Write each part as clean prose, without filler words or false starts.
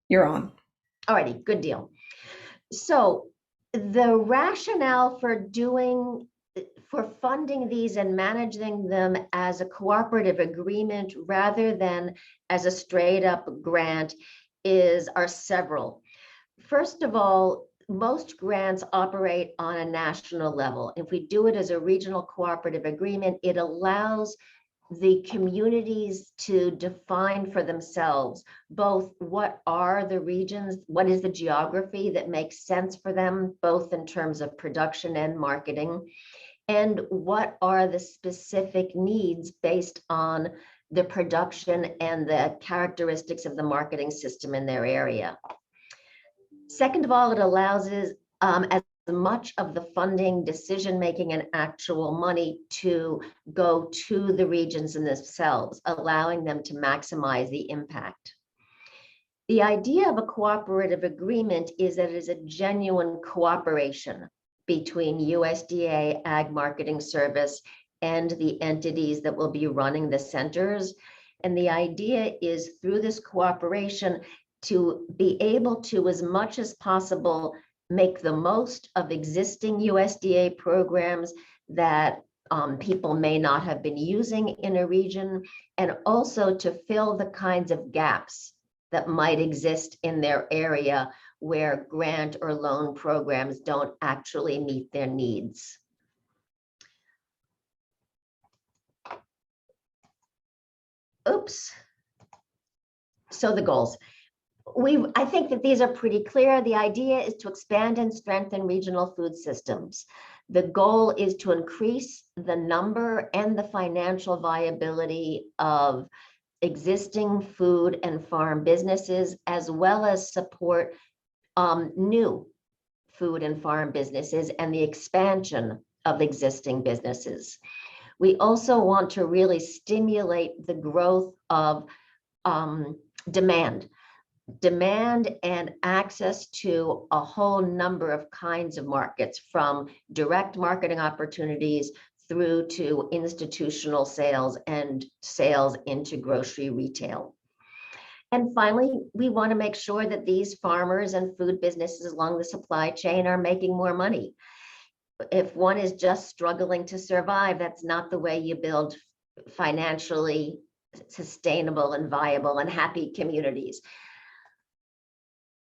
You're on. Alrighty, good deal. So the rationale for funding these and managing them as a cooperative agreement rather than as a straight up grant are several. First of all, most grants operate on a national level. If we do it as a regional cooperative agreement, it allows the communities to define for themselves both what are the regions, what is the geography that makes sense for them, both in terms of production and marketing, and what are the specific needs based on the production and the characteristics of the marketing system in their area. Second of all, it allows as much of the funding, decision-making, and actual money to go to the regions in themselves, allowing them to maximize the impact. The idea of a cooperative agreement is that it is a genuine cooperation between USDA Ag Marketing Service and the entities that will be running the centers. And the idea is through this cooperation to be able to, as much as possible, make the most of existing USDA programs that people may not have been using in a region, and also to fill the kinds of gaps that might exist in their area where grant or loan programs don't actually meet their needs. Oops. So the goals. I think that these are pretty clear. The idea is to expand and strengthen regional food systems. The goal is to increase the number and the financial viability of existing food and farm businesses, as well as support new food and farm businesses and the expansion of existing businesses. We also want to really stimulate the growth of demand and access to a whole number of kinds of markets, from direct marketing opportunities through to institutional sales and sales into grocery retail. And finally, we want to make sure that these farmers and food businesses along the supply chain are making more money. If one is just struggling to survive, that's not the way you build financially sustainable and viable and happy communities.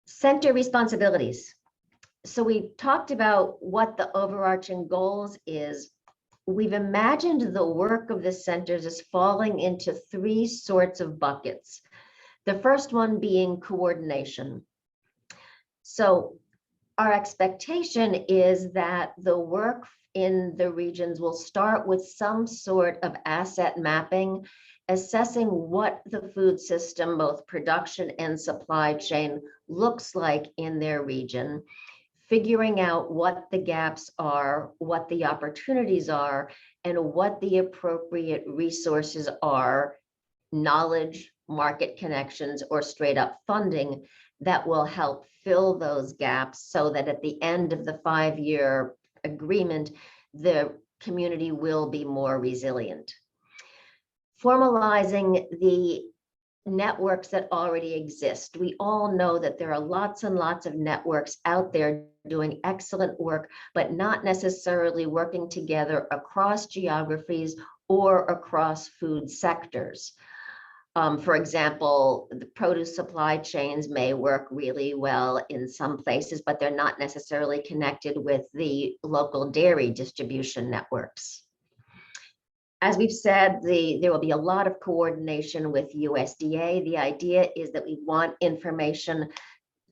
Center responsibilities. So we talked about what the overarching goals is. We've imagined the work of the centers as falling into three sorts of buckets. The first one being coordination. So our expectation is that the work in the regions will start with some sort of asset mapping, assessing what the food system, both production and supply chain, looks like in their region, figuring out what the gaps are, what the opportunities are, and what the appropriate resources are, knowledge, market connections, or straight up funding that will help fill those gaps so that at the end of the 5-year agreement, the community will be more resilient. Formalizing the networks that already exist. We all know that there are lots and lots of networks out there doing excellent work, but not necessarily working together across geographies or across food sectors. For example, the produce supply chains may work really well in some places, but they're not necessarily connected with the local dairy distribution networks. As we've said, there will be a lot of coordination with USDA. The idea is that we want information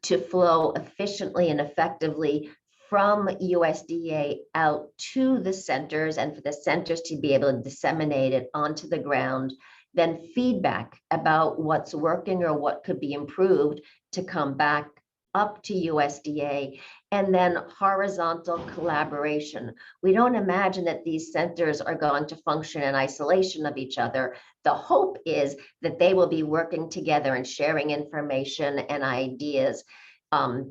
to flow efficiently and effectively from USDA out to the centers, and for the centers to be able to disseminate it onto the ground. Then feedback about what's working or what could be improved to come back up to USDA, and then horizontal collaboration. We don't imagine that these centers are going to function in isolation of each other. The hope is that they will be working together and sharing information and ideas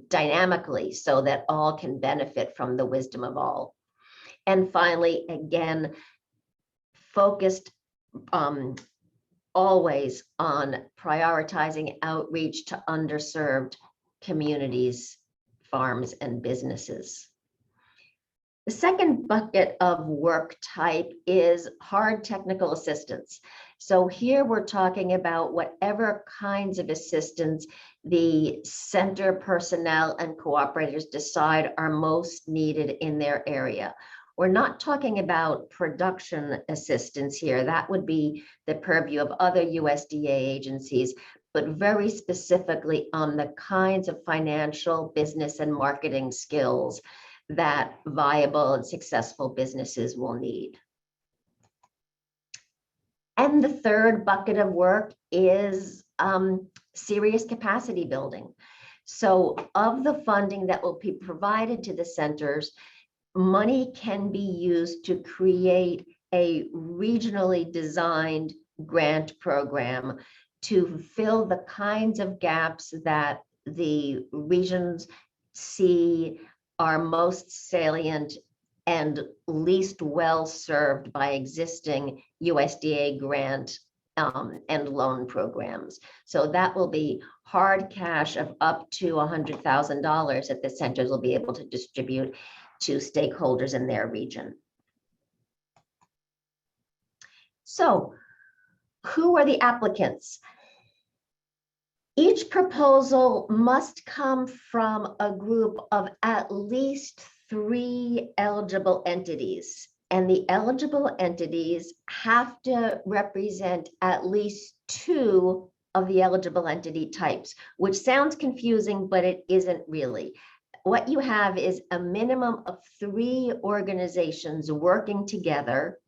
dynamically so that all can benefit from the wisdom of all. And finally, again, focused always on prioritizing outreach to underserved communities, farms, and businesses. The second bucket of work type is hard technical assistance. So here we're talking about whatever kinds of assistance the center personnel and cooperators decide are most needed in their area. We're not talking about production assistance here. That would be the purview of other USDA agencies, but very specifically on the kinds of financial, business, and marketing skills that viable and successful businesses will need. And the third bucket of work is serious capacity building. So of the funding that will be provided to the centers, money can be used to create a regionally designed grant program to fill the kinds of gaps that the regions see are most salient and least well served by existing USDA grant and loan programs. So that will be hard cash of up to $100,000 that the centers will be able to distribute to stakeholders in their region. So who are the applicants? Each proposal must come from a group of at least 3 eligible entities, and the eligible entities have to represent at least 2 of the eligible entity types, which sounds confusing, but it isn't really. What you have is a minimum of 3 organizations working together,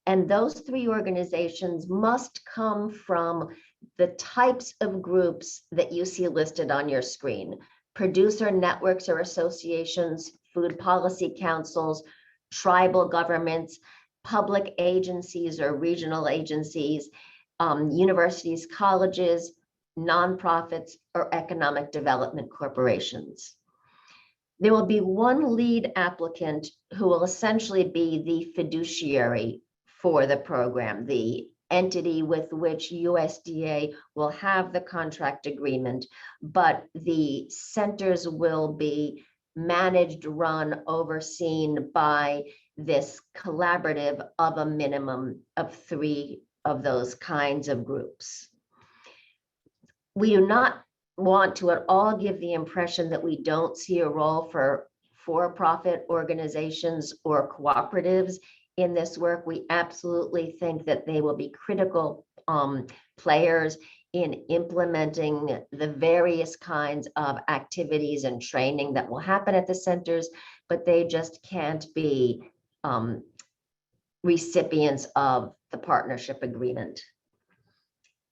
and those 3 organizations must come from the types of groups that you see listed on your screen: producer networks or associations, food policy councils, tribal governments, public agencies or regional agencies, universities, colleges, nonprofits, or economic development corporations. There will be one lead applicant who will essentially be the fiduciary for the program, the entity with which USDA will have the contract agreement, but the centers will be managed, run, overseen by this collaborative of a minimum of 3 of those kinds of groups. We do not want to at all give the impression that we don't see a role for for-profit organizations or cooperatives in this work. We absolutely think that they will be critical players in implementing the various kinds of activities and training that will happen at the centers, but they just can't be recipients of the partnership agreement.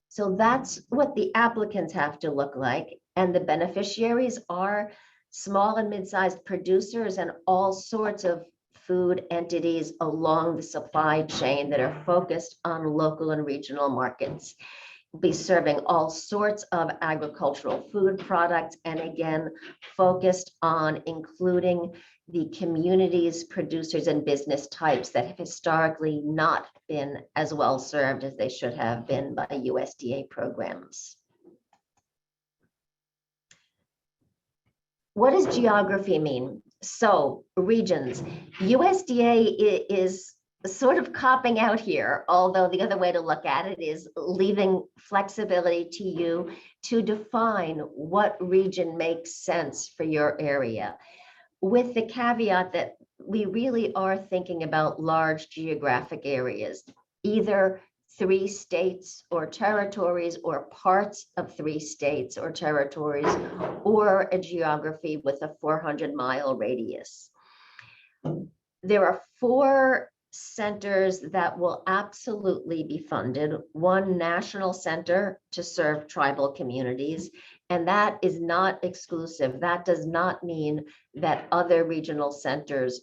So that's what the applicants have to look like. And the beneficiaries are small and mid-sized producers and all sorts of food entities along the supply chain that are focused on local and regional markets. We'll be serving all sorts of agricultural food products, and again, focused on including the communities, producers, and business types that have historically not been as well served as they should have been by USDA programs. What does geography mean? So regions, USDA is sort of copping out here, although the other way to look at it is leaving flexibility to you to define what region makes sense for your area, with the caveat that we really are thinking about large geographic areas, either 3 states or territories or parts of 3 states or territories, or a geography with a 400-mile radius. There are 4 centers that will absolutely be funded. One national center to serve tribal communities, and that is not exclusive. That does not mean that other regional centers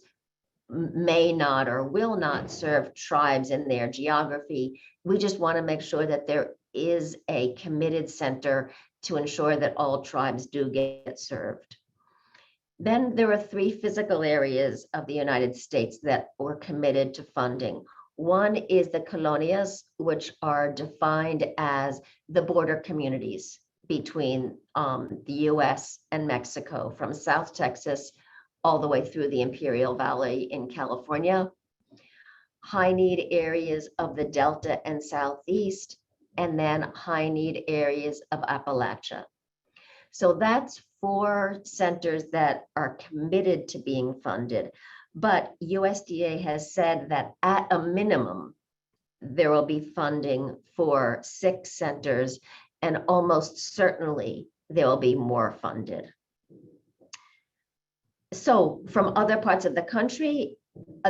may not or will not serve tribes in their geography. We just want to make sure that there is a committed center to ensure that all tribes do get served. Then there are 3 physical areas of the United States that were committed to funding. One is the colonias, which are defined as the border communities between the US and Mexico, from South Texas all the way through the Imperial Valley in California, high need areas of the Delta and Southeast, and then high need areas of Appalachia. So that's 4 centers that are committed to being funded. But USDA has said that at a minimum, there will be funding for 6 centers, and almost certainly there will be more funded. So from other parts of the country,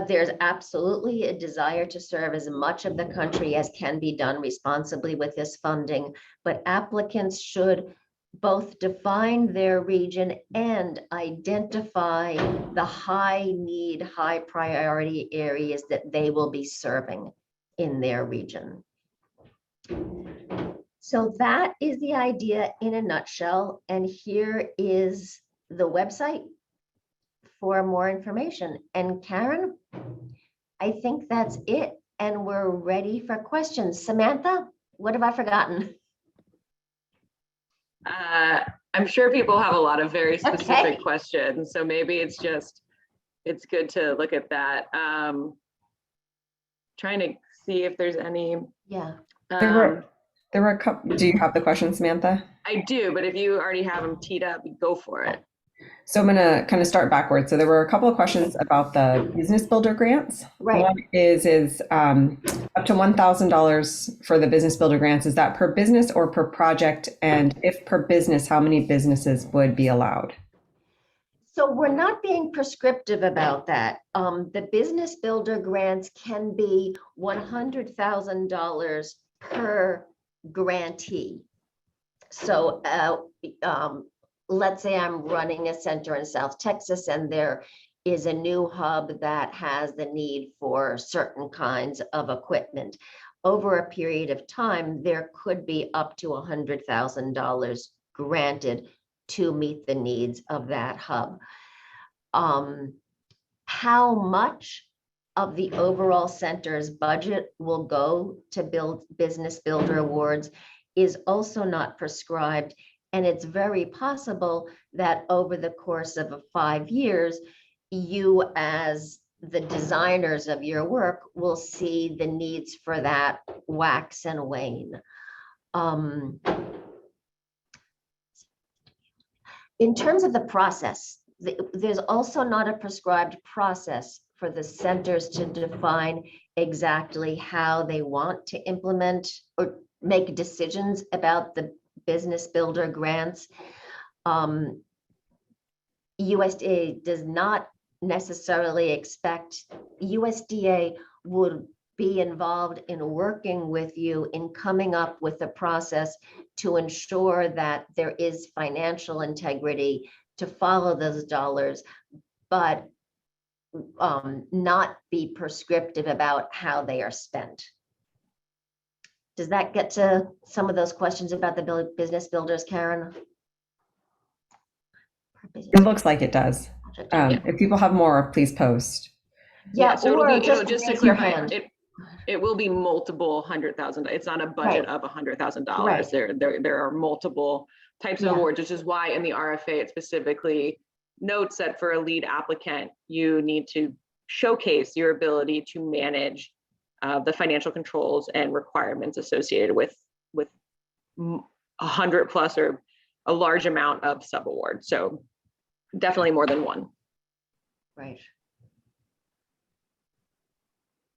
there's absolutely a desire to serve as much of the country as can be done responsibly with this funding, but applicants should both define their region and identify the high need, high priority areas that they will be serving in their region. So that is the idea in a nutshell. And here is the website for more information. And Karen, I think that's it. And we're ready for questions. Samantha, what have I forgotten? I'm sure people have a lot of very specific questions, so maybe it's good to look at that. Trying to see if there's any. Yeah. There were a couple. Do you have the questions, Samantha? I do, but if you already have them teed up, go for it. So I'm going to kind of start backwards. So there were a couple of questions about the business builder grants. Right. One is up to $1,000 for the business builder grants. Is that per business or per project? And if per business, how many businesses would be allowed? So we're not being prescriptive about that. The business builder grants can be $100,000 per grantee. So let's say I'm running a center in South Texas and there is a new hub that has the need for certain kinds of equipment. Over a period of time, there could be up to $100,000 granted to meet the needs of that hub. How much of the overall center's budget will go to build business builder awards is also not prescribed. And it's very possible that over the course of 5 years, you as the designers of your work will see the needs for that wax and wane. In terms of the process, there's also not a prescribed process for the centers to define exactly how they want to implement or make decisions about the business builder grants. USDA does not necessarily expect, USDA would be involved in working with you in coming up with a process to ensure that there is financial integrity to follow those dollars, but not be prescriptive about how they are spent. Does that get to some of those questions about the business builders, Karen? It looks like it does. If people have more, please post. Yeah, so or it'll be, just just to raise your clarify, hand. it will be multiple $100,000. It's not a budget of $100,000. Right. There are multiple types of awards, which is why in the RFA it specifically notes that for a lead applicant, you need to showcase your ability to manage the financial controls and requirements associated with 100 plus or a large amount of subawards. So definitely more than one. Right.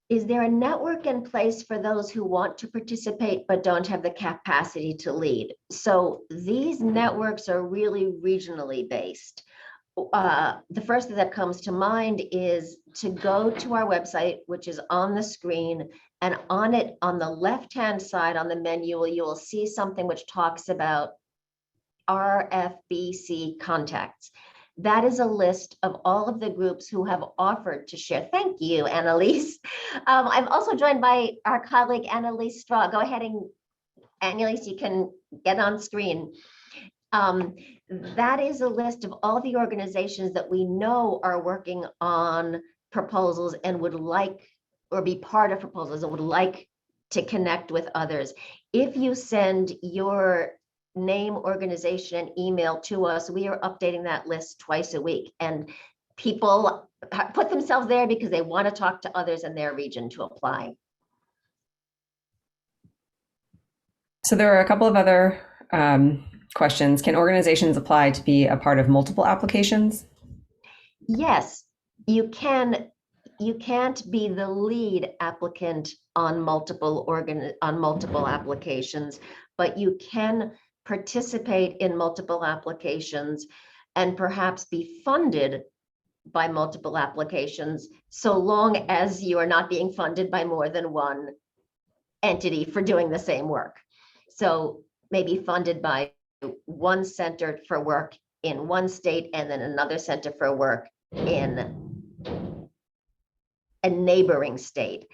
Is there a network in place for those who want to participate but don't have the capacity to lead? So these networks are really regionally based. The first thing that comes to mind is to go to our website, which is on the screen, and on it, on the left-hand side on the menu, you will see something which talks about RFBC contacts. That is a list of all of the groups who have offered to share. Thank you, Annalise. I'm also joined by our colleague, Annalise Straw. Go ahead and, Annalise, you can get on screen. That is a list of all the organizations that we know are working on proposals and would like or be part of proposals and would like to connect with others, if you send your name, organization, and email to us, we are updating that list twice a week. And people put themselves there because they want to talk to others in their region to apply. So there are a couple of other questions. Can organizations apply to be a part of multiple applications? Yes, you can. You can't be the lead applicant on multiple applications, but you can participate in multiple applications and perhaps be funded by multiple applications, so long as you are not being funded by more than one entity for doing the same work. So maybe funded by one center for work in one state and then another center for work in a neighboring state.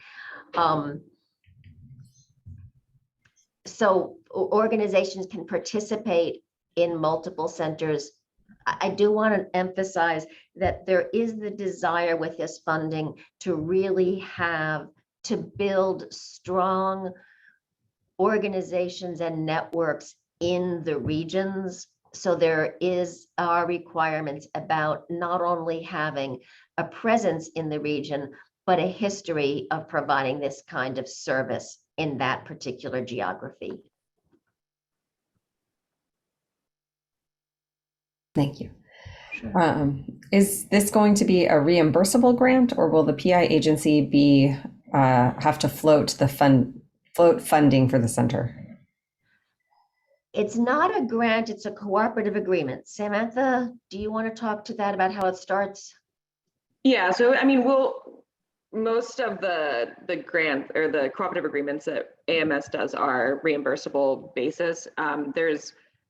So organizations can participate in multiple centers. I do want to emphasize that there is the desire with this funding to really to build strong organizations and networks in the regions. So there are requirements about not only having a presence in the region, but a history of providing this kind of service in that particular geography. Thank you. Sure. Is this going to be a reimbursable grant, or will the PI agency have to float funding for the center? It's not a grant, it's a cooperative agreement. Samantha, do you want to talk to that about how it starts? Yeah, so I mean, most of the grant or the cooperative agreements that AMS does are reimbursable basis.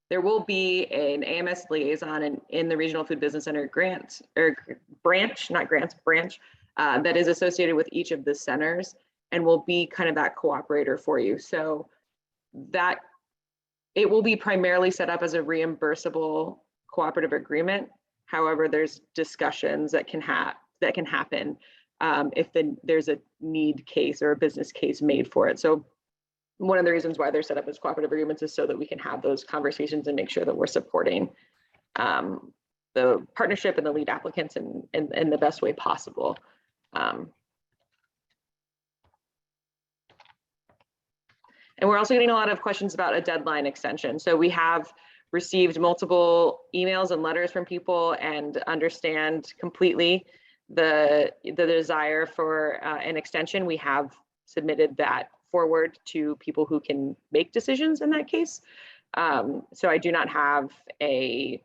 There will be an AMS liaison in the Regional Food Business Center branch that is associated with each of the centers and will be kind of that cooperator for you. So that it will be primarily set up as a reimbursable cooperative agreement. However, there's discussions that can happen if there's a need case or a business case made for it. So one of the reasons why they're set up as cooperative agreements is so that we can have those conversations and make sure that we're supporting the partnership and the lead applicants in the best way possible. And we're also getting a lot of questions about a deadline extension. So we have received multiple emails and letters from people and understand completely the desire for an extension. We have submitted that forward to people who can make decisions in that case. So I do not have a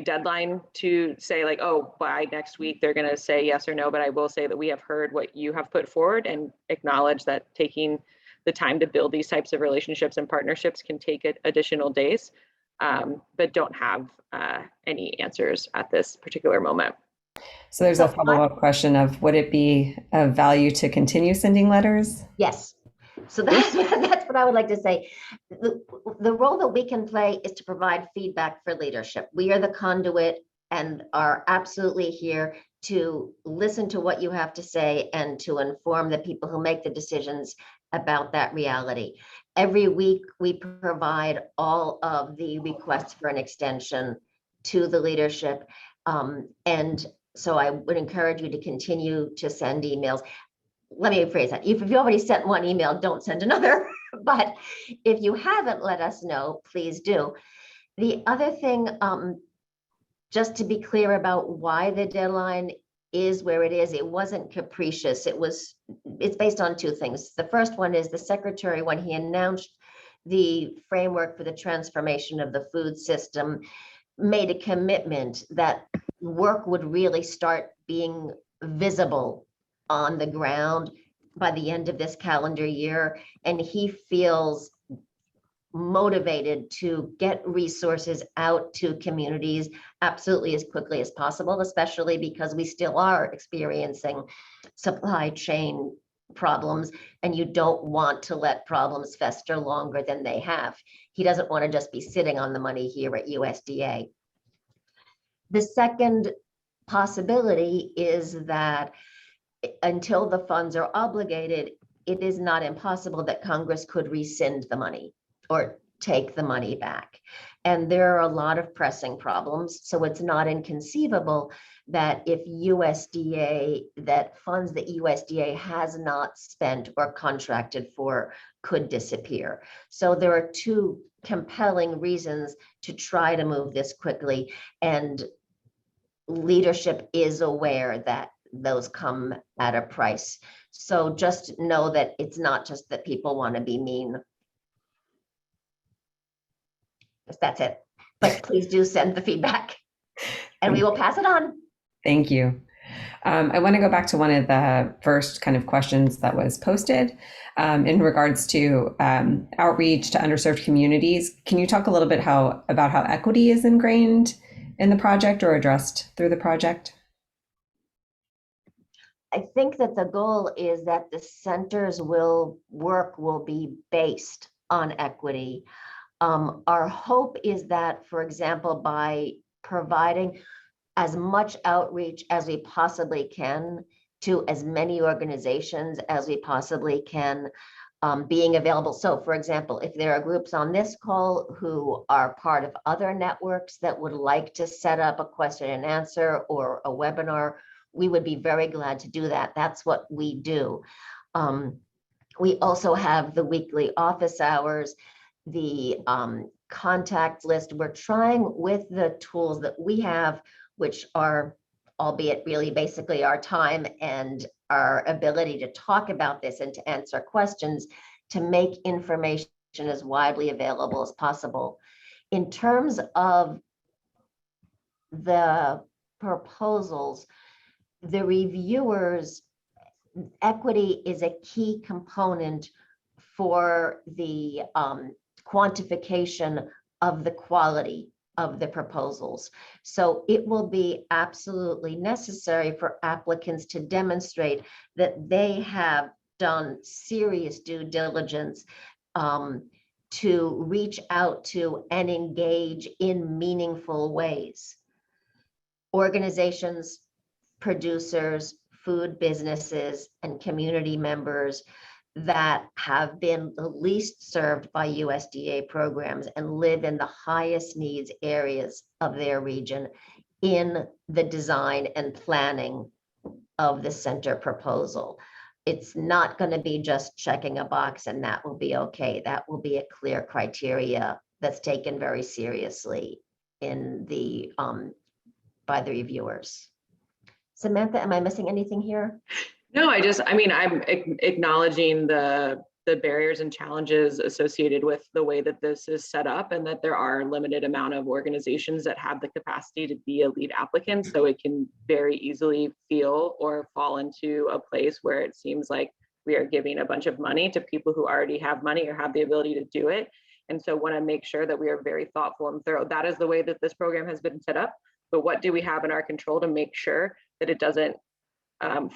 deadline to say like, oh, by next week they're going to say yes or no, but I will say that we have heard what you have put forward and acknowledge that taking the time to build these types of relationships and partnerships can take additional days, but don't have any answers at this particular moment. So there's a follow-up question of, would it be of value to continue sending letters? Yes. So that's what I would like to say. The role that we can play is to provide feedback for leadership. We are the conduit and are absolutely here to listen to what you have to say and to inform the people who make the decisions about that reality. Every week, we provide all of the requests for an extension to the leadership. And so I would encourage you to continue to send emails. Let me rephrase that. If you already sent one email, don't send another. But if you haven't let us know, please do. The other thing, just to be clear about why the deadline is where it is, it wasn't capricious. It's based on two things. The first one is the secretary, when he announced the framework for the transformation of the food system, made a commitment that work would really start being visible on the ground by the end of this calendar year. And he feels motivated to get resources out to communities absolutely as quickly as possible, especially because we still are experiencing supply chain problems, and you don't want to let problems fester longer than they have. He doesn't want to just be sitting on the money here at USDA. The second possibility is that until the funds are obligated, it is not impossible that Congress could rescind the money or take the money back. And there are a lot of pressing problems. So it's not inconceivable that if USDA, that funds that USDA has not spent or contracted for could disappear. So there are two compelling reasons to try to move this quickly. And leadership is aware that those come at a price. So just know that it's not just that people want to be mean. That's it. But please do send the feedback and we will pass it on. Thank you. I want to go back to one of the first kind of questions that was posted in regards to outreach to underserved communities. Can you talk a little bit about how equity is ingrained in the project or addressed through the project? I think that the goal is that the center's will be based on equity. Our hope is that, for example, by providing as much outreach as we possibly can to as many organizations as we possibly can, being available. So for example, if there are groups on this call who are part of other networks that would like to set up a question and answer or a webinar, we would be very glad to do that. That's what we do. We also have the weekly office hours, the contact list. We're trying with the tools that we have, which are, albeit really basically our time and our ability to talk about this and to answer questions, to make information as widely available as possible. In terms of the proposals, the reviewers, equity is a key component for the quantification of the quality of the proposals. So it will be absolutely necessary for applicants to demonstrate that they have done serious due diligence to reach out to and engage in meaningful ways. Organizations, producers, food businesses, and community members that have been the least served by USDA programs and live in the highest needs areas of their region in the design and planning of the center proposal. It's not going to be just checking a box and that will be okay. That will be a clear criteria that's taken very seriously in the by the reviewers. Samantha, am I missing anything here? No, I'm acknowledging the barriers and challenges associated with the way that this is set up, and that there are a limited amount of organizations that have the capacity to be a lead applicant. So it can very easily feel or fall into a place where it seems like we are giving a bunch of money to people who already have money or have the ability to do it. And so want to make sure that we are very thoughtful and thorough. That is the way that this program has been set up. But what do we have in our control to make sure that it doesn't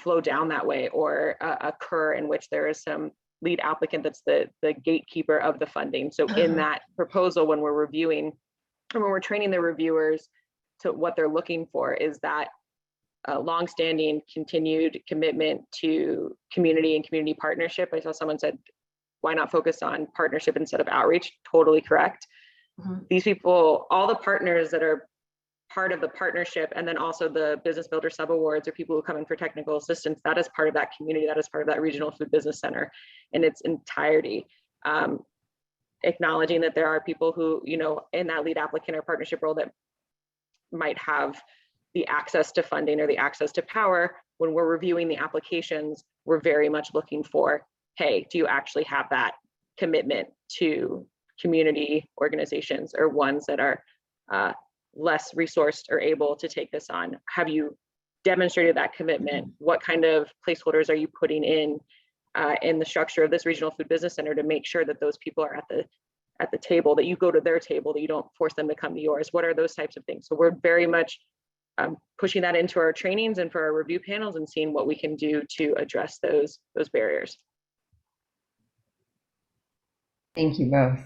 flow down that way or occur in which there is some lead applicant that's the gatekeeper of the funding. So in that proposal, when we're reviewing and when we're training the reviewers to what they're looking for is that longstanding continued commitment to community and community partnership. I saw someone said, why not focus on partnership instead of outreach? Totally correct. Mm-hmm. These people, all the partners that are part of the partnership, and then also the business builder sub awards or people who come in for technical assistance, that is part of that community, that is part of that regional food business center in its entirety. Acknowledging that there are people who, in that lead applicant or partnership role that might have the access to funding or the access to power. When we're reviewing the applications, we're very much looking for, hey, do you actually have that commitment to community organizations or ones that are less resourced or able to take this on? Have you demonstrated that commitment? What kind of placeholders are you putting in the structure of this regional food business center to make sure that those people are at the table, that you go to their table, that you don't force them to come to yours? What are those types of things? So we're very much pushing that into our trainings and for our review panels and seeing what we can do to address those barriers. Thank you both.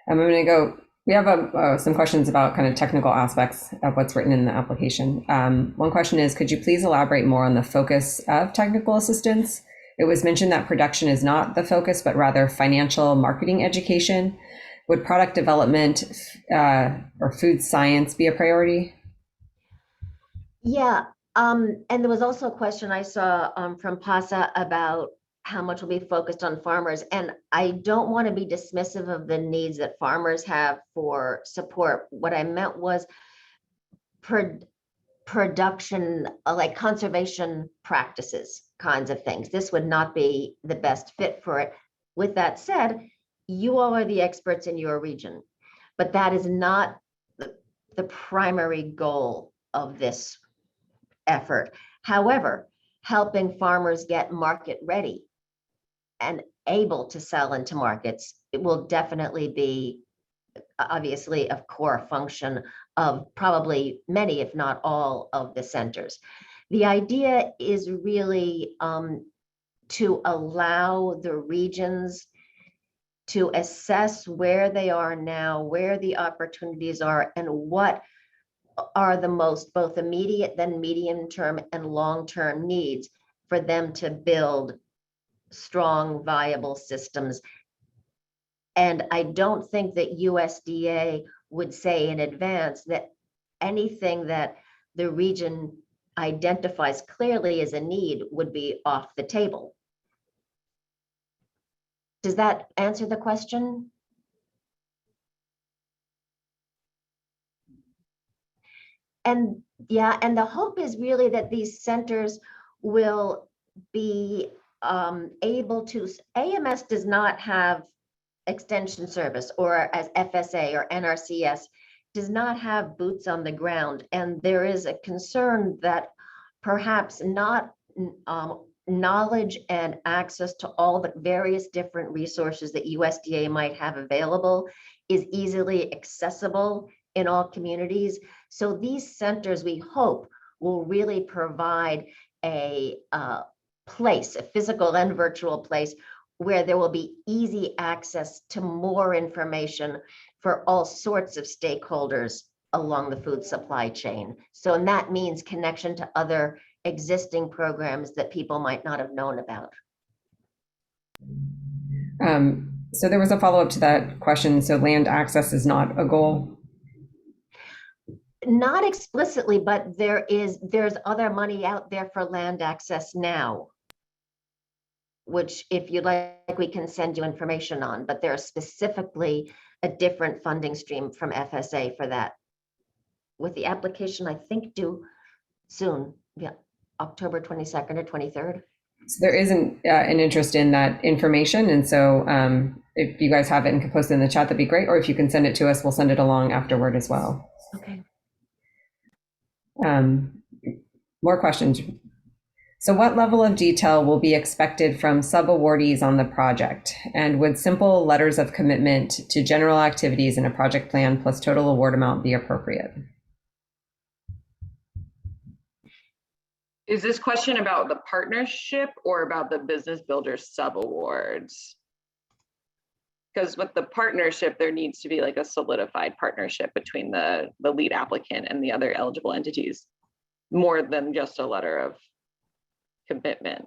I'm going to go We have some questions about kind of technical aspects of what's written in the application. One question is, could you please elaborate more on the focus of technical assistance? It was mentioned that production is not the focus, but rather financial marketing education. Would product development or food science be a priority? Yeah, and there was also a question I saw from PASA about how much will be focused on farmers. And I don't want to be dismissive of the needs that farmers have for support. What I meant was production, like conservation practices kinds of things. This would not be the best fit for it. With that said, you all are the experts in your region, but that is not the primary goal of this effort. However, helping farmers get market ready and able to sell into markets, it will definitely be obviously a core function of probably many, if not all, of the centers. The idea is really to allow the regions to assess where they are now, where the opportunities are, and what are the most both immediate, then medium term and long-term needs for them to build strong, viable systems. And I don't think that USDA would say in advance that anything that the region identifies clearly as a need would be off the table. Does that answer the question? And yeah, and the hope is really that these centers will be able to, AMS does not have extension service, or as FSA or NRCS does not have boots on the ground. And there is a concern that perhaps not knowledge and access to all the various different resources that USDA might have available is easily accessible in all communities. So these centers, we hope, will really provide a place, a physical and virtual place, where there will be easy access to more information for all sorts of stakeholders along the food supply chain. So, and that means connection to other existing programs that people might not have known about. So there was a follow-up to that question. So land access is not a goal? Not explicitly, but there's other money out there for land access now, which if you'd like, we can send you information on, but there's specifically a different funding stream from FSA for that. With the application, I think due soon, yeah, October 22nd or 23rd. So there isn't an interest in that information. And so if you guys have it and can post it in the chat, that'd be great. Or if you can send it to us, we'll send it along afterward as well. Okay. More questions. So what level of detail will be expected from sub-awardees on the project? And would simple letters of commitment to general activities in a project plan plus total award amount be appropriate? Is this question about the partnership or about the business builder sub-awards? Because with the partnership, there needs to be like a solidified partnership between the lead applicant and the other eligible entities, more than just a letter of commitment.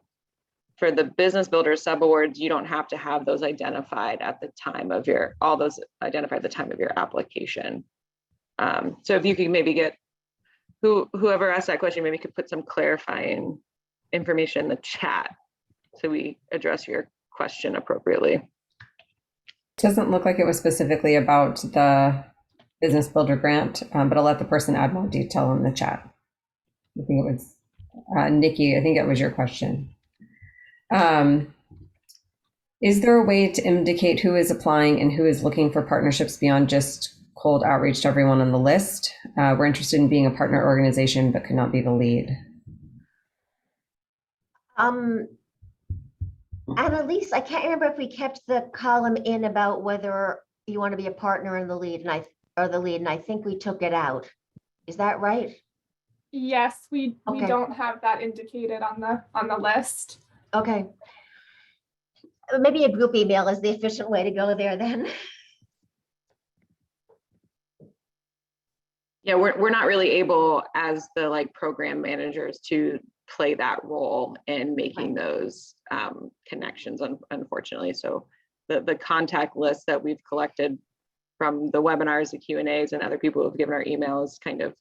For the business builder sub-awards, you don't have to have those identified at the time of your, all those identified at the time of your application. So if you could maybe get whoever asked that question, maybe could put some clarifying information in the chat so we address your question appropriately. Doesn't look like it was specifically about the business builder grant, but I'll let the person add more detail in the chat. I think it was Nikki, I think it was your question. Is there a way to indicate who is applying and who is looking for partnerships beyond just cold outreach to everyone on the list? We're interested in being a partner organization, but could not be the lead. Annalise, I can't remember if we kept the column in about whether you want to be a partner in the lead, and I think we took it out. Is that right? Yes, we Okay. don't have that indicated on the list. Okay. Maybe a group email is the efficient way to go there then. Yeah, we're not really able as the like program managers to play that role in making those connections, unfortunately. So the contact list that we've collected from the webinars, the Q&As, and other people who've given our emails, kind of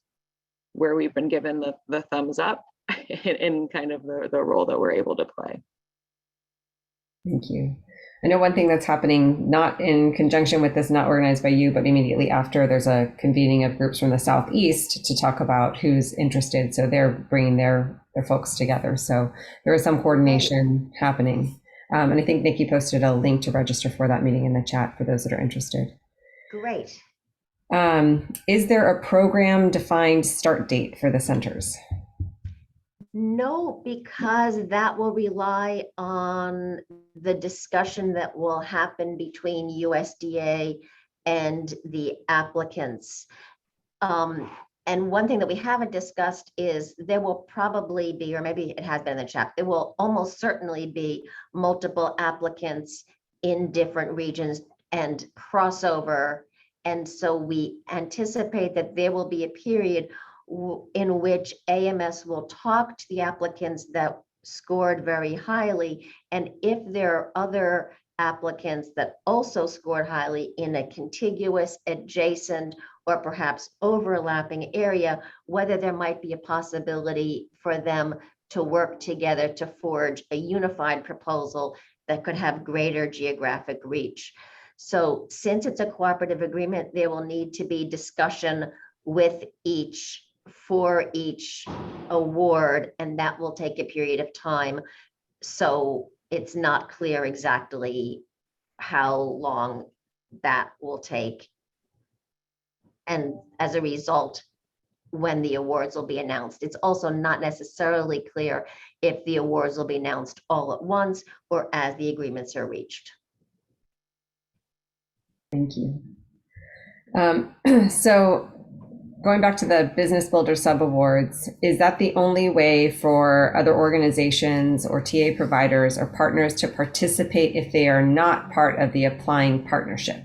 where we've been given the thumbs up in kind of the role that we're able to play. Thank you. I know one thing that's happening, not in conjunction with this, not organized by you, but immediately after, there's a convening of groups from the Southeast to talk about who's interested. So they're bringing their folks together. So there is some coordination happening. And I think Nikki posted a link to register for that meeting in the chat for those that are interested. Great. Is there a program defined start date for the centers? No, because that will rely on the discussion that will happen between USDA and the applicants. And one thing that we haven't discussed is there will probably be, or maybe it has been in the chat, there will almost certainly be multiple applicants in different regions and crossover. And so we anticipate that there will be a period in which AMS will talk to the applicants that scored very highly. And if there are other applicants that also scored highly in a contiguous, adjacent, or perhaps overlapping area, whether there might be a possibility for them to work together to forge a unified proposal that could have greater geographic reach. So since it's a cooperative agreement, there will need to be discussion with each for each award, and that will take a period of time. So it's not clear exactly how long that will take. And as a result, when the awards will be announced, it's also not necessarily clear if the awards will be announced all at once or as the agreements are reached. Thank you. So going back to the Business Builder Subawards, is that the only way for other organizations or TA providers or partners to participate if they are not part of the applying partnership?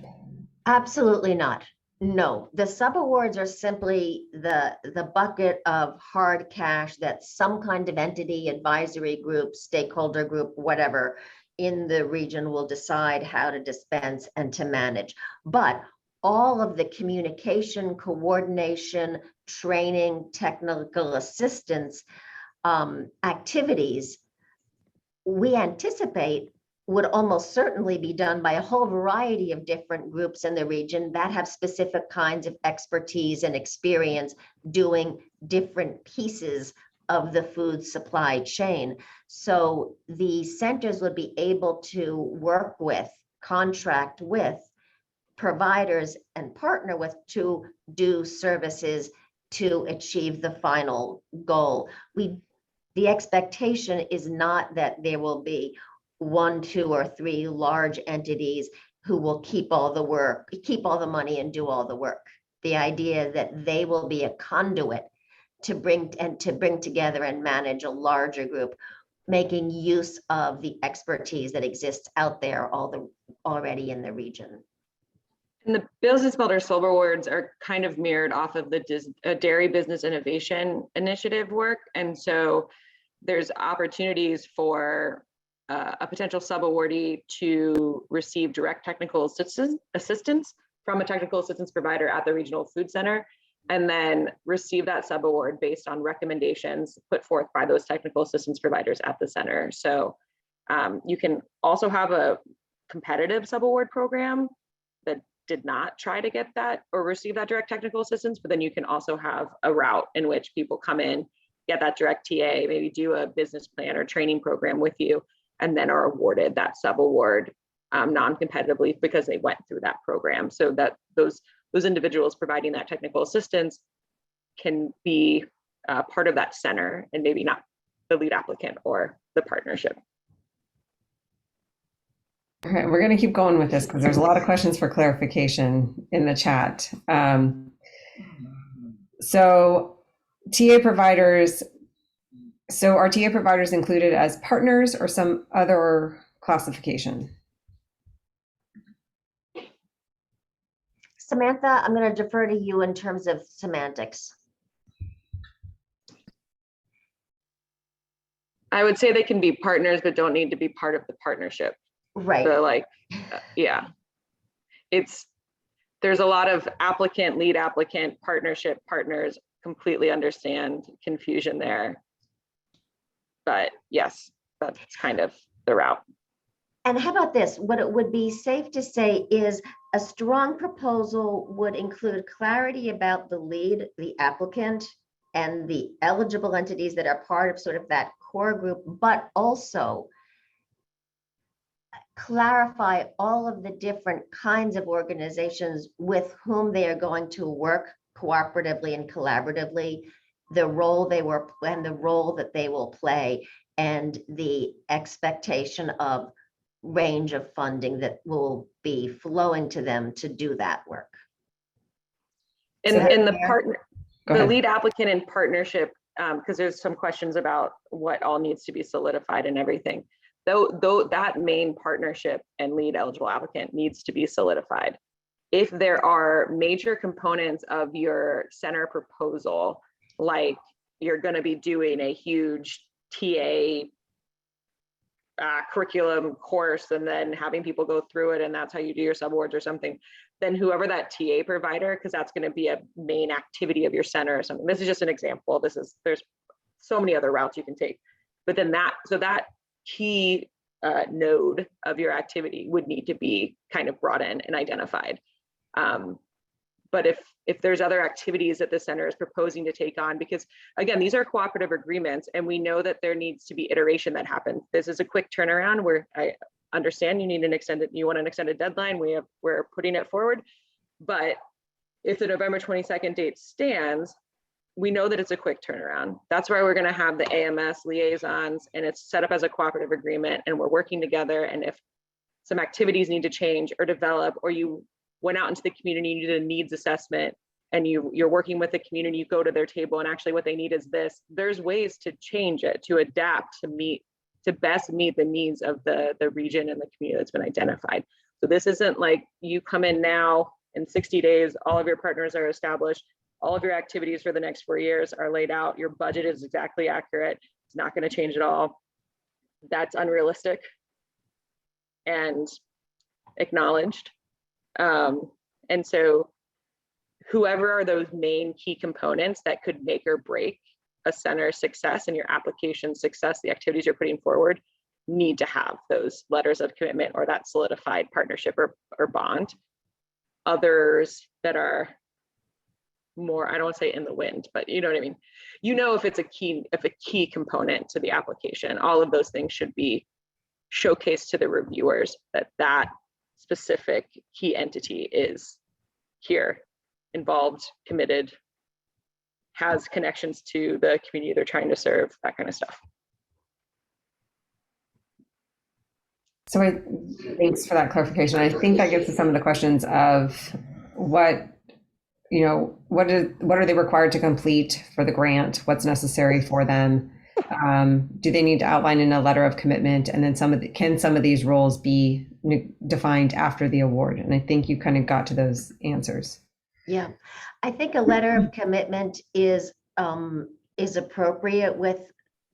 Absolutely not. No, the subawards are simply the bucket of hard cash that some kind of entity, advisory group, stakeholder group, whatever in the region will decide how to dispense and to manage. But all of the communication, coordination, training, technical assistance activities, we anticipate would almost certainly be done by a whole variety of different groups in the region that have specific kinds of expertise and experience doing different pieces of the food supply chain. So the centers would be able to work with, contract with providers and partner with to do services to achieve the final goal. The expectation is not that there will be 1, 2, or 3 large entities who will keep all the work, keep all the money and do all the work. The idea that they will be a conduit to bring together and manage a larger group, making use of the expertise that exists out there already in the region. And the Business Builder Silver Awards are kind of mirrored off of the Dairy Business Innovation Initiative work. And so there's opportunities for a potential sub-awardee to receive direct technical assistance from a technical assistance provider at the regional food center, and then receive that sub-award based on recommendations put forth by those technical assistance providers at the center. So you can also have a competitive sub-award program that did not try to get that or receive that direct technical assistance, but then you can also have a route in which people come in, get that direct TA, maybe do a business plan or training program with you, and then are awarded that sub-award non-competitively because they went through that program. So that those individuals providing that technical assistance can be part of that center and maybe not the lead applicant or the partnership. All right, we're going to keep going with this because there's a lot of questions for clarification in the chat. So TA providers, so are TA providers included as partners or some other classification? Samantha, I'm going to defer to you in terms of semantics. I would say they can be partners, but don't need to be part of the partnership. Right. So like, yeah, there's a lot of applicant, lead applicant, partnership, partners, completely understand confusion there. But yes, that's kind of the route. And how about this? What it would be safe to say is a strong proposal would include clarity about the lead, the applicant, and the eligible entities that are part of sort of that core group, but also clarify all of the different kinds of organizations with whom they are going to work cooperatively and collaboratively, the role they were and the role that they will play, and the expectation of range of funding that will be flowing to them to do that work. In the partner, the lead applicant in partnership, because there's some questions about what all needs to be solidified and everything. Though that main partnership and lead eligible applicant needs to be solidified. If there are major components of your center proposal, like you're going to be doing a huge TA curriculum course and then having people go through it, and that's how you do your subawards or something, then whoever that TA provider, because that's going to be a main activity of your center or something. This is just an example. There's so many other routes you can take, but then that key node of your activity would need to be kind of brought in and identified. But if there's other activities that the center is proposing to take on, because again, these are cooperative agreements, and we know that there needs to be iteration that happens. This is a quick turnaround where I understand you want an extended deadline. We're putting it forward, but if the November 22nd date stands, we know that it's a quick turnaround. That's why we're going to have the AMS liaisons, and it's set up as a cooperative agreement, and we're working together. And if some activities need to change or develop, or you went out into the community, you did a needs assessment, and you're working with the community, you go to their table, and actually what they need is this. There's ways to change it, to adapt, to best meet the needs of the region and the community that's been identified. So this isn't like you come in now, in 60 days, all of your partners are established, all of your activities for the next 4 years are laid out, your budget is exactly accurate, it's not going to change at all. That's unrealistic and acknowledged. And so whoever are those main key components that could make or break a center's success and your application success, the activities you're putting forward, need to have those letters of commitment or that solidified partnership or bond. Others that are more, I don't want to say in the wind, but you know what I mean? You know, if it's a key component to the application, all of those things should be showcased to the reviewers that specific key entity is here, involved, committed, has connections to the community they're trying to serve, that kind of stuff. So thanks for that clarification. I think that gets to some of the questions of what are they required to complete for the grant? What's necessary for them? Do they need to outline in a letter of commitment? And then can some of these roles be defined after the award? And I think you kind of got to those answers. Yeah, I think a letter of commitment is appropriate with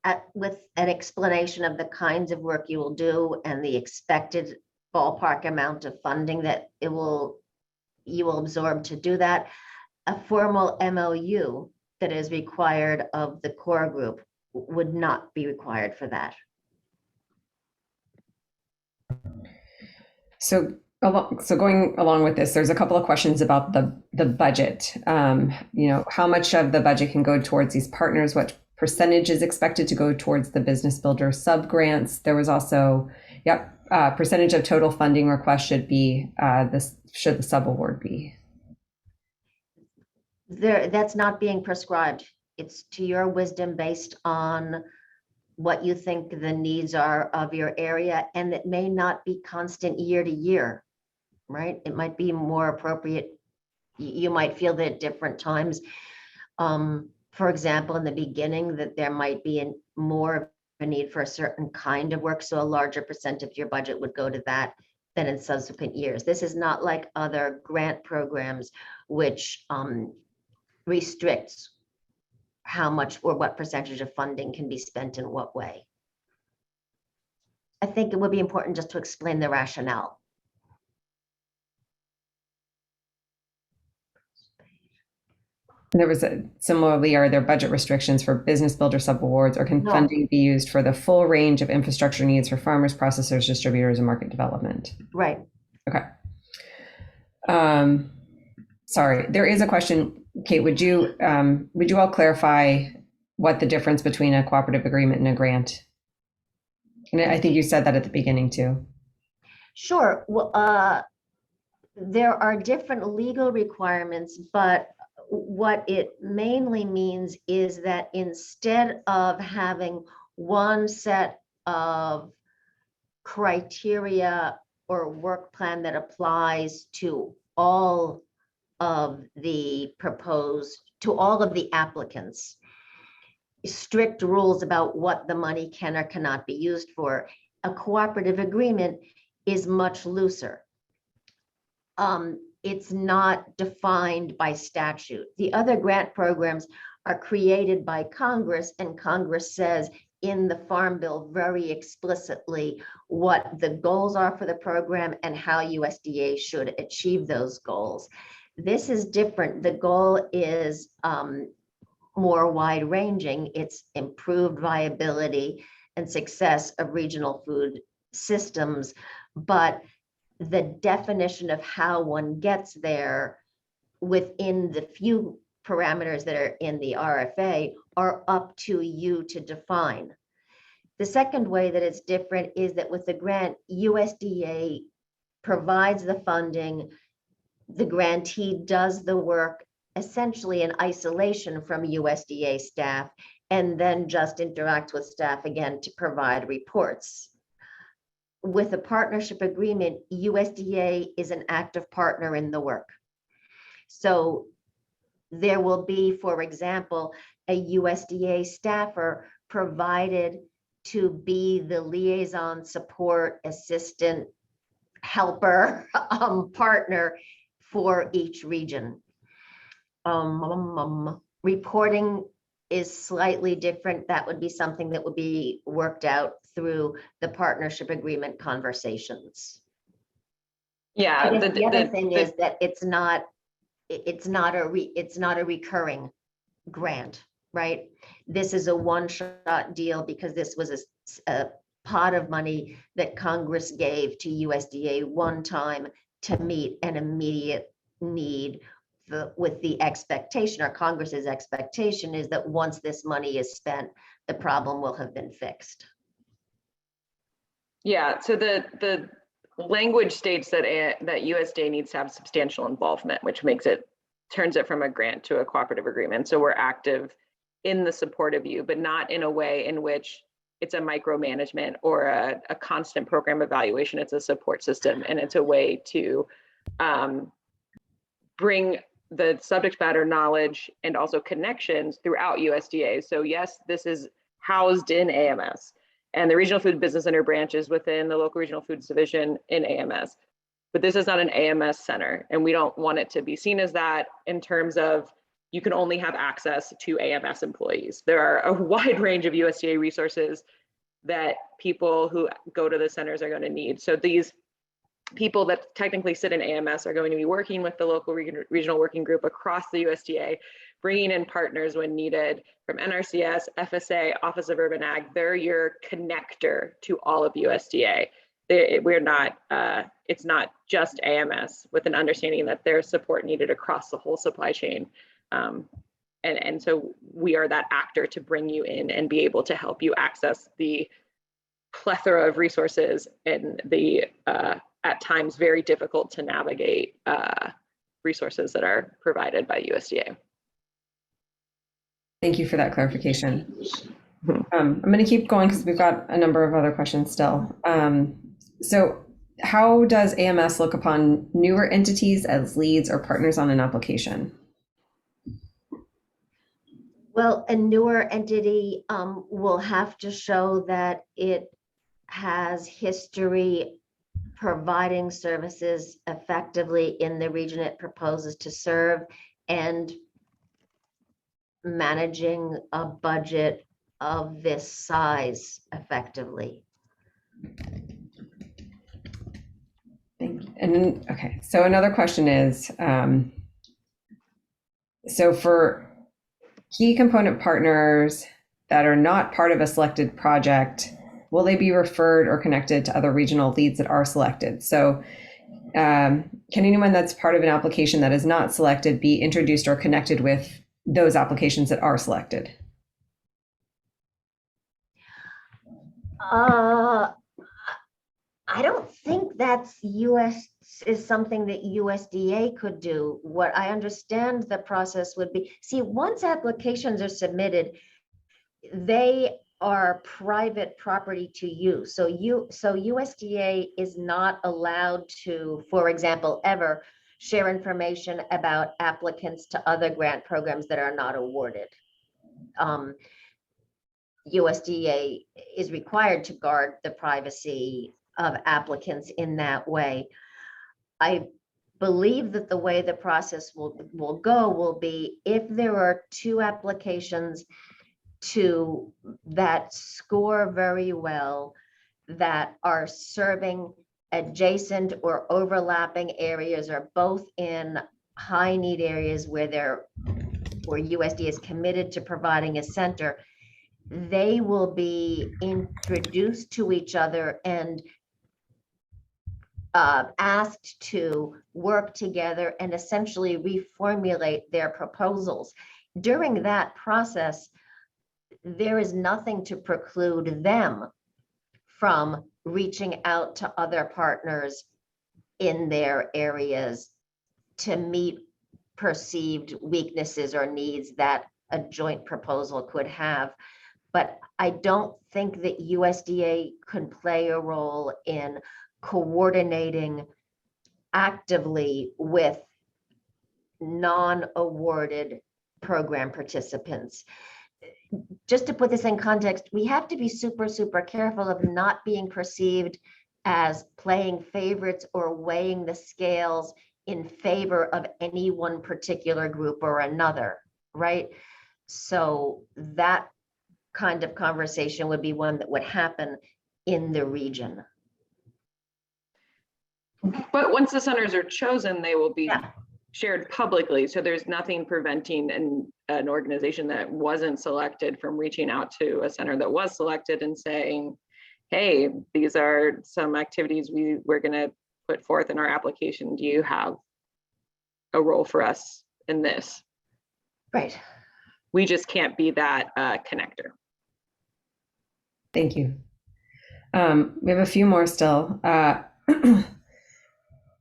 an explanation of the kinds of work you will do and the expected ballpark amount of funding that you will absorb to do that. A formal MOU that is required of the core group would not be required for that. So going along with this, there's a couple of questions about the budget. How much of the budget can go towards these partners? What percentage is expected to go towards the business builder sub grants? There was also, percentage of total funding request should the sub award be? That's not being prescribed. It's to your wisdom based on what you think the needs are of your area, and it may not be constant year to year, right? It might be more appropriate. You might feel that at different times. For example, in the beginning, that there might be more of a need for a certain kind of work, so a larger percent of your budget would go to that. than in subsequent years. This is not like other grant programs, which restricts how much or what percentage of funding can be spent in what way. I think it would be important just to explain the rationale. There was similarly, are there budget restrictions for business builder subawards, or can No. funding be used for the full range of infrastructure needs for farmers, processors, distributors, and market development? Right. Okay. Sorry, there is a question. Kate, would you all clarify what the difference between a cooperative agreement and a grant? And I think you said that at the beginning too. Sure. Well, there are different legal requirements, but what it mainly means is that instead of having one set of criteria or work plan that applies to all of the applicants, strict rules about what the money can or cannot be used for, a cooperative agreement is much looser. It's not defined by statute. The other grant programs are created by Congress, and Congress says in the Farm Bill very explicitly what the goals are for the program and how USDA should achieve those goals. This is different. The goal is more wide-ranging. It's improved viability and success of regional food systems, but the definition of how one gets there within the few parameters that are in the RFA are up to you to define. The second way that it's different is that with the grant, USDA provides the funding, the grantee does the work essentially in isolation from USDA staff, and then just interacts with staff again to provide reports. With a partnership agreement, USDA is an active partner in the work. So there will be, for example, a USDA staffer provided to be the liaison, support, assistant, helper, partner for each region. Reporting is slightly different. That would be something that would be worked out through the partnership agreement conversations. Yeah. The other thing is that it's not a recurring grant, right? This is a one-shot deal because this was a pot of money that Congress gave to USDA one time to meet an immediate need. With the expectation, or Congress's expectation, is that once this money is spent, the problem will have been fixed. Yeah, so the language states that USDA needs to have substantial involvement, which turns it from a grant to a cooperative agreement. So we're active in the support of you, but not in a way in which it's a micromanagement or a constant program evaluation. It's a support system, and it's a way to bring the subject matter knowledge and also connections throughout USDA. So yes, this is housed in AMS, and the Regional Food Business Center branches within the local regional foods division in AMS. But this is not an AMS center, and we don't want it to be seen as that in terms of you can only have access to AMS employees. There are a wide range of USDA resources that people who go to the centers are going to need. So these people that technically sit in AMS are going to be working with the local regional working group across the USDA, bringing in partners when needed from NRCS, FSA, Office of Urban Ag. They're your connector to all of USDA. It's not just AMS, with an understanding that there's support needed across the whole supply chain. And so we are that actor to bring you in and be able to help you access the plethora of resources and the at times very difficult to navigate resources that are provided by USDA. Thank you for that clarification. I'm going to keep going because we've got a number of other questions still. So how does AMS look upon newer entities as leads or partners on an application? Well, a newer entity will have to show that it has history providing services effectively in the region it proposes to serve, and managing a budget of this size effectively. Thank you. And then, okay, so another question is, so for key component partners that are not part of a selected project, will they be referred or connected to other regional leads that are selected? So can anyone that's part of an application that is not selected be introduced or connected with those applications that are selected? I don't think that's is something that USDA could do. What I understand the process would be, see, once applications are submitted, they are private property to you. So USDA is not allowed to, for example, ever share information about applicants to other grant programs that are not awarded. USDA is required to guard the privacy of applicants in that way. I believe that the way the process will go will be, if there are two applications that score very well, that are serving adjacent or overlapping areas, or both in high need areas where USDA is committed to providing a center, they will be introduced to each other and asked to work together and essentially reformulate their proposals. During that process, there is nothing to preclude them from reaching out to other partners in their areas to meet perceived weaknesses or needs that a joint proposal could have. But I don't think that USDA can play a role in coordinating actively with non-awarded program participants. Just to put this in context, we have to be super, super careful of not being perceived as playing favorites or weighing the scales in favor of any one particular group or another, right? So that kind of conversation would be one that would happen in the region. But once the centers are chosen, they will be Yeah. shared publicly. So there's nothing preventing an organization that wasn't selected from reaching out to a center that was selected and saying, hey, these are some activities we're going to put forth in our application. Do you have a role for us in this? Right. We just can't be that connector. Thank you. We have a few more still.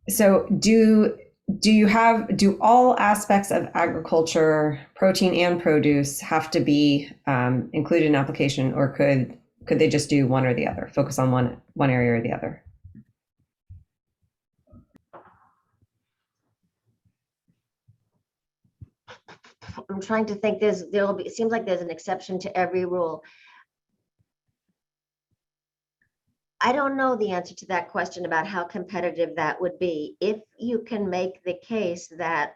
So do all aspects of agriculture, protein and produce, have to be included in an application, or could they just do one or the other, focus on one area or the other? I'm trying to think. It seems like there's an exception to every rule. I don't know the answer to that question about how competitive that would be. If you can make the case that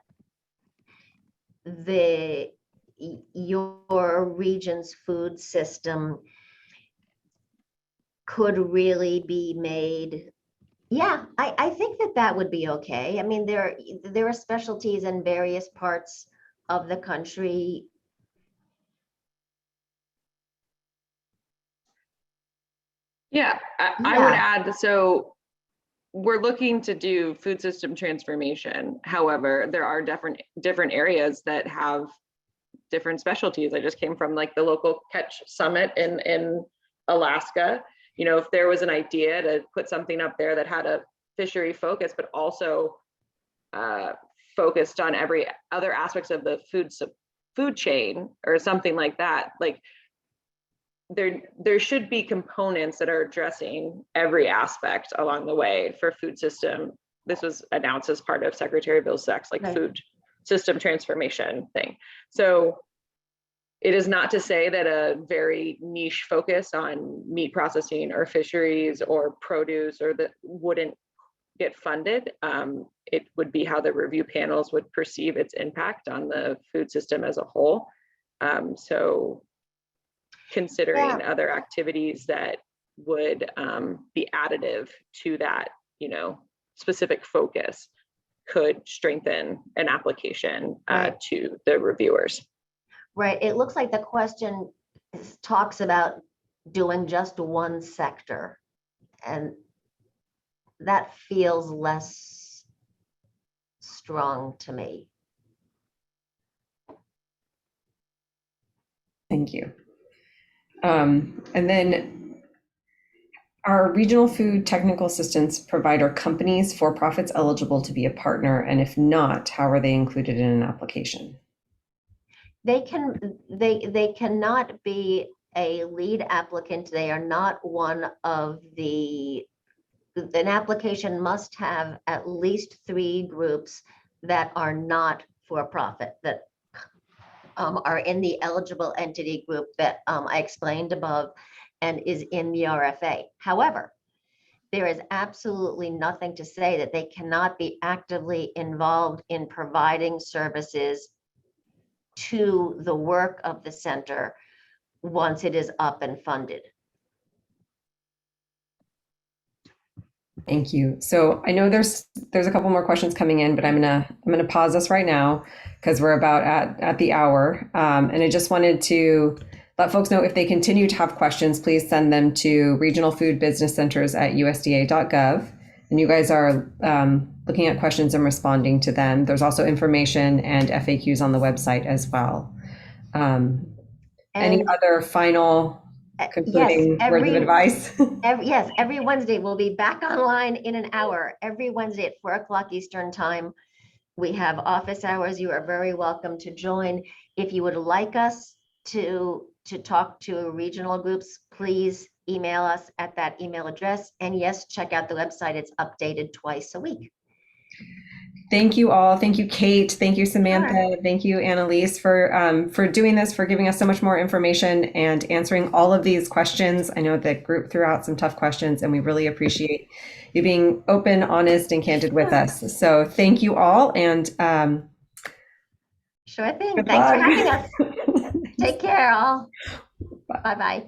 your region's food system could really be made, yeah, I think that would be okay. I mean, there are specialties in various parts of the country. Yeah, I would add, so we're looking to do food system transformation. However, there are different areas that have different specialties. I just came from like the local catch summit in Alaska. You know, if there was an idea to put something up there that had a fishery focus, but also focused on every other aspects of the food chain or something like that, like there should be components that are addressing every aspect along the way for food system. This was announced as part of Secretary Bill Sachs, like right, food system transformation thing. So it is not to say that a very niche focus on meat processing or fisheries or produce or that wouldn't get funded, it would be how the review panels would perceive its impact on the food system as a whole. So considering other activities that would be additive to that, specific focus could strengthen an application to the reviewers. Right. It looks like the question talks about doing just one sector, and that feels less strong to me. Thank you. And then are regional food technical assistance provider companies, for-profits, eligible to be a partner? And if not, how are they included in an application? They cannot be a lead applicant. They are not one of an application must have at least 3 groups that are not for profit, that are in the eligible entity group that I explained above and is in the RFA. However, there is absolutely nothing to say that they cannot be actively involved in providing services to the work of the center once it is up and funded. Thank you. So I know there's a couple more questions coming in, but I'm gonna pause us right now because we're about at the hour. And I just wanted to let folks know if they continue to have questions, please send them to regional food business centers at USDA.gov. And you guys are looking at questions and responding to them. There's also information and FAQs on the website as well. Any other final concluding words of advice? Yes, every Wednesday we'll be back online in an hour. Every Wednesday at 4 o'clock Eastern time. We have office hours. You are very welcome to join. If you would like us to talk to regional groups, please email us at that email address. And yes, check out the website. It's updated twice a week. Thank you all. Thank you, Kate. Thank you, Samantha. Sure. Thank you, Annalise, for doing this, for giving us so much more information and answering all of these questions. I know the group threw out some tough questions, and we really appreciate you being open, honest, and candid with us. So thank you all. And sure thing. Thanks for having us. Take care, all. Bye-bye.